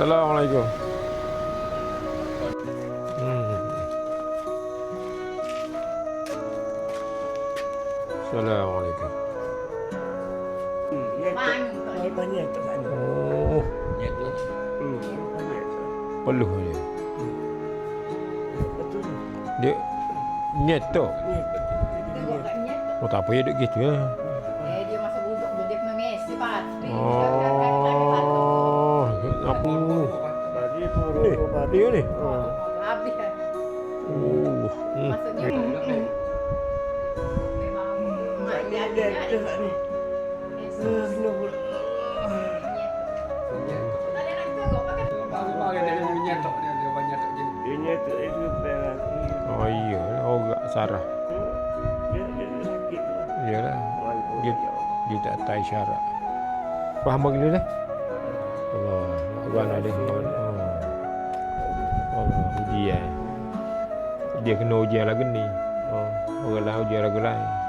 Assalamualaikum. Hmm. Assalamualaikum. Banyak tak sana. Oh, Banyak tu. peluh dia. Betul. Dia nyetok. Tengok kat minyak tu. Oh, tak payah duk gitu ya. Dia masa budak tu dia kena mesi pati. Oh, apa ni? Tadi pun Ni, dia ni. Habis kan. Hmm. Maksudnya memang mak dia dia ada tu kat ni. Kena pula. tak ada nak tengok pakai. Dia nyetuk itu berat. Oh iya, orang Sarah. Dia sakit tu. Iyalah, Dia dia tak tahu isyarat. Faham begitu dah? Allah, abang ada. Oh. Allah, ujian. Dia kena ujian lagi ni. Oh, orang lain ujian lagi lain.